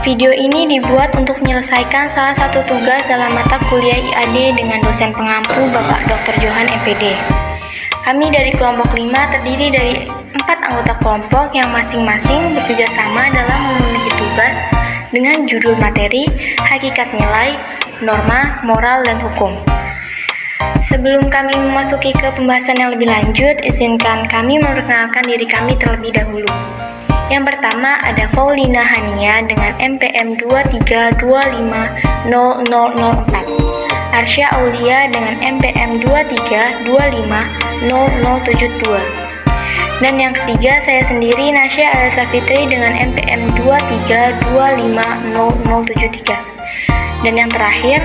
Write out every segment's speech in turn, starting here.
Video ini dibuat untuk menyelesaikan salah satu tugas dalam mata kuliah IAD dengan dosen pengampu Bapak Dr. Johan MPD. Kami dari kelompok 5 terdiri dari 4 anggota kelompok yang masing-masing bekerja sama dalam memenuhi tugas dengan judul materi, hakikat nilai, norma, moral, dan hukum. Sebelum kami memasuki ke pembahasan yang lebih lanjut, izinkan kami memperkenalkan diri kami terlebih dahulu. Yang pertama ada Paulina Hania dengan MPM 23250004, Arsya Aulia dengan MPM 23250072, dan yang ketiga saya sendiri Nasya Alisa Fitri dengan MPM 23250073, dan yang terakhir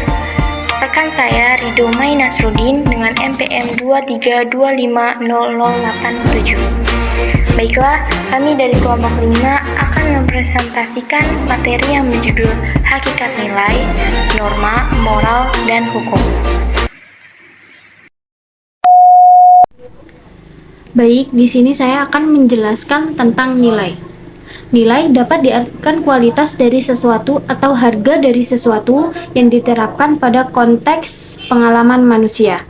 rekan saya Rido Mai Nasrudin dengan MPM 23250087. Baiklah, kami dari kelompok 5 akan mempresentasikan materi yang berjudul hakikat nilai, norma, moral, dan hukum. Baik, di sini saya akan menjelaskan tentang nilai. Nilai dapat diartikan kualitas dari sesuatu atau harga dari sesuatu yang diterapkan pada konteks pengalaman manusia.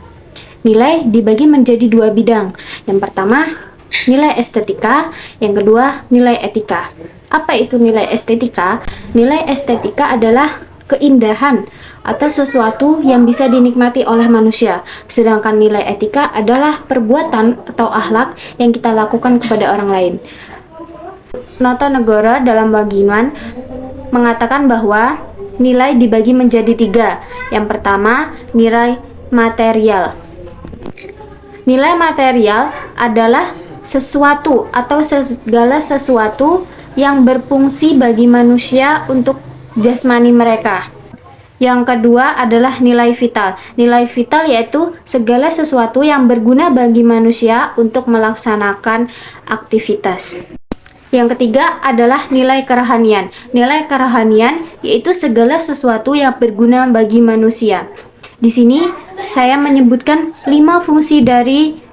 Nilai dibagi menjadi dua bidang. Yang pertama, nilai estetika, yang kedua, nilai etika. Apa itu nilai estetika? Nilai estetika adalah keindahan atau sesuatu yang bisa dinikmati oleh manusia. Sedangkan nilai etika adalah perbuatan atau akhlak yang kita lakukan kepada orang lain. Noto Negoro dalam Wagiman mengatakan bahwa nilai dibagi menjadi 3. Yang pertama, nilai material. Nilai material adalah sesuatu atau segala sesuatu yang berfungsi bagi manusia untuk jasmani mereka. Yang kedua adalah nilai vital. Nilai vital yaitu segala sesuatu yang berguna bagi manusia untuk melaksanakan aktivitas. Yang ketiga adalah nilai kerohanian. Nilai kerohanian yaitu segala sesuatu yang berguna bagi manusia. Di sini saya menyebutkan 5 fungsi dari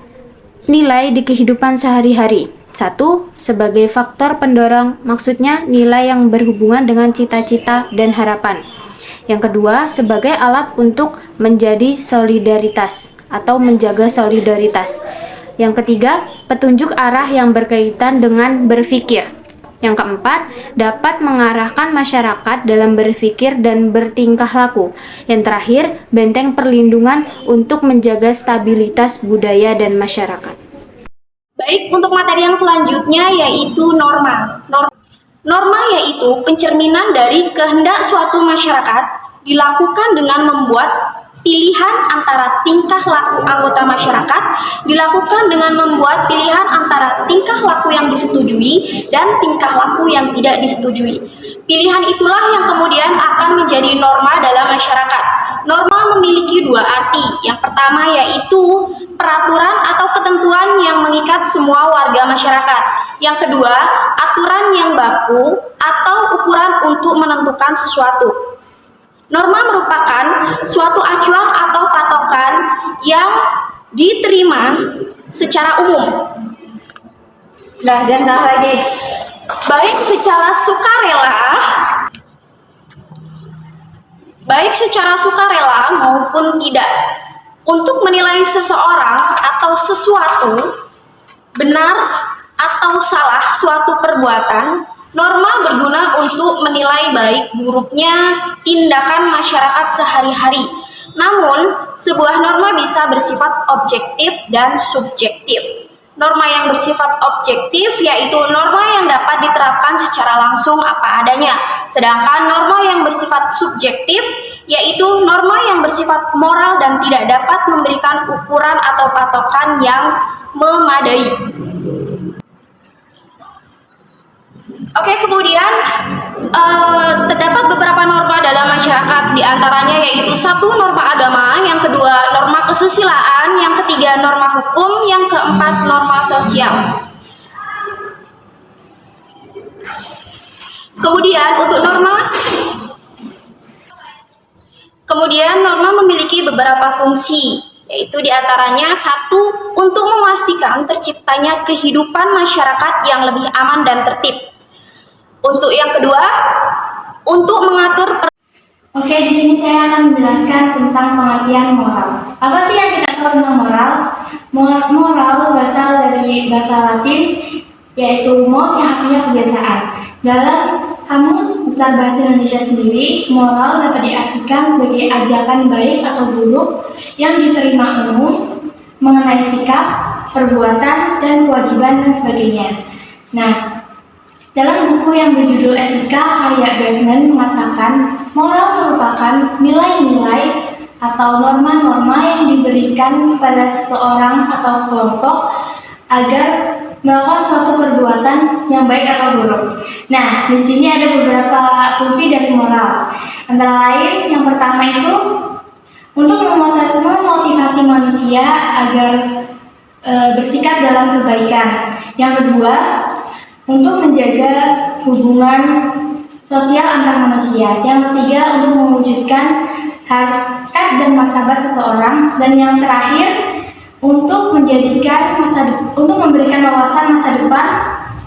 nilai di kehidupan sehari-hari. 1. Sebagai faktor pendorong, maksudnya nilai yang berhubungan dengan cita-cita dan harapan. Yang kedua, sebagai alat untuk menjadi solidaritas atau menjaga solidaritas. Yang ketiga, petunjuk arah yang berkaitan dengan berpikir. Yang keempat, dapat mengarahkan masyarakat dalam berpikir dan bertingkah laku. Yang terakhir, benteng perlindungan untuk menjaga stabilitas budaya dan masyarakat. Baik, untuk materi yang selanjutnya yaitu norma. Norma yaitu pencerminan dari kehendak suatu masyarakat dilakukan dengan membuat pilihan antara tingkah laku anggota masyarakat, dilakukan dengan membuat pilihan antara tingkah laku yang disetujui dan tingkah laku yang tidak disetujui. Pilihan itulah yang kemudian akan menjadi norma dalam masyarakat. Norma memiliki 2 arti. Yang pertama yaitu peraturan atau ketentuan yang mengikat semua warga masyarakat. Yang kedua, aturan yang baku atau ukuran untuk menentukan sesuatu. Norma merupakan suatu acuan atau patokan yang diterima secara umum. Nah, jangan salah lagi. Baik secara sukarela maupun tidak. Untuk menilai seseorang atau sesuatu benar atau salah suatu perbuatan, norma berguna untuk menilai baik buruknya tindakan masyarakat sehari-hari. Namun, sebuah norma bisa bersifat objektif dan subjektif. Norma yang bersifat objektif yaitu norma yang dapat diterapkan secara langsung apa adanya. Sedangkan norma yang bersifat subjektif yaitu norma yang bersifat moral dan tidak dapat memberikan ukuran atau patokan yang memadai. Oke, kemudian terdapat beberapa norma dalam masyarakat, diantaranya yaitu 1. Norma agama, yang kedua norma kesusilaan, yang ketiga norma hukum, yang keempat norma sosial. Kemudian norma memiliki beberapa fungsi, yaitu diantaranya 1. Untuk memastikan terciptanya kehidupan masyarakat yang lebih aman dan tertib. Untuk yang kedua, untuk mengatur Oke, di sini saya akan menjelaskan tentang pengertian moral. Apa sih yang kita tahu tentang moral? Moral berasal dari bahasa Latin, yaitu mos yang artinya kebiasaan. Dalam Kamus Besar Bahasa Indonesia sendiri, moral dapat diartikan sebagai ajakan baik atau buruk yang diterima umum mengenai sikap, perbuatan, dan kewajiban dan sebagainya. Nah, dalam buku yang berjudul Etika karya Bergman mengatakan, moral merupakan nilai-nilai atau norma-norma yang diberikan kepada seseorang atau kelompok agar melakukan suatu perbuatan yang baik atau buruk. Nah, di sini ada beberapa fungsi dari moral. Antara lain, yang pertama itu untuk memotivasi manusia agar bersikap dalam kebaikan. Yang kedua, untuk menjaga hubungan sosial antar manusia. Yang ketiga, untuk mewujudkan harkat dan martabat seseorang. Dan yang terakhir, untuk memberikan wawasan masa depan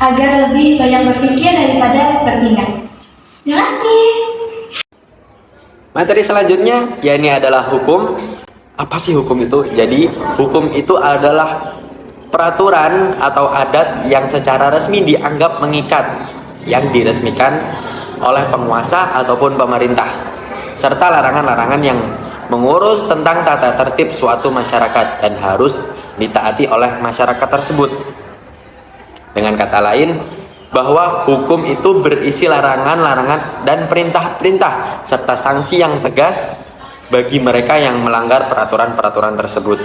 agar lebih banyak berpikir daripada bertindak. Terima kasih. Materi selanjutnya, yakni adalah hukum. Apa sih hukum itu? Jadi, hukum itu adalah peraturan atau adat yang secara resmi dianggap mengikat, yang diresmikan oleh penguasa ataupun pemerintah, serta larangan-larangan yang mengurus tentang tata tertib suatu masyarakat dan harus ditaati oleh masyarakat tersebut. Dengan kata lain, bahwa hukum itu berisi larangan-larangan dan perintah-perintah serta sanksi yang tegas bagi mereka yang melanggar peraturan-peraturan tersebut.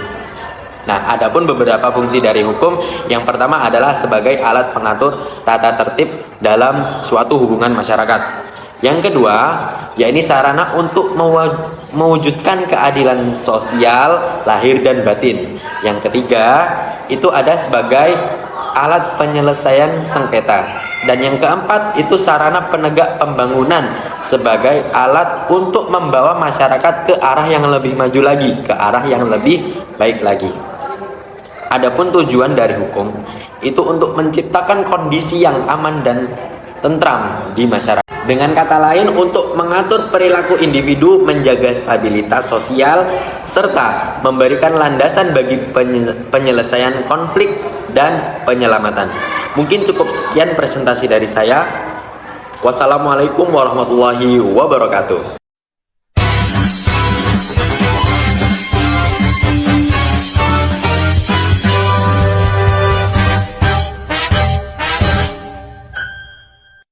Nah, adapun beberapa fungsi dari hukum, yang pertama adalah sebagai alat pengatur tata tertib dalam suatu hubungan masyarakat. Yang kedua, yakni sarana untuk mewujudkan keadilan sosial lahir dan batin. Yang ketiga, itu ada sebagai alat penyelesaian sengketa. Dan yang keempat, itu sarana penegak pembangunan sebagai alat untuk membawa masyarakat ke arah yang lebih maju lagi, ke arah yang lebih baik lagi. Adapun tujuan dari hukum itu untuk menciptakan kondisi yang aman dan tentram di masyarakat. Dengan kata lain, untuk mengatur perilaku individu, menjaga stabilitas sosial, serta memberikan landasan bagi penyelesaian konflik dan penyelamatan. Mungkin cukup sekian presentasi dari saya. Wassalamualaikum warahmatullahi wabarakatuh.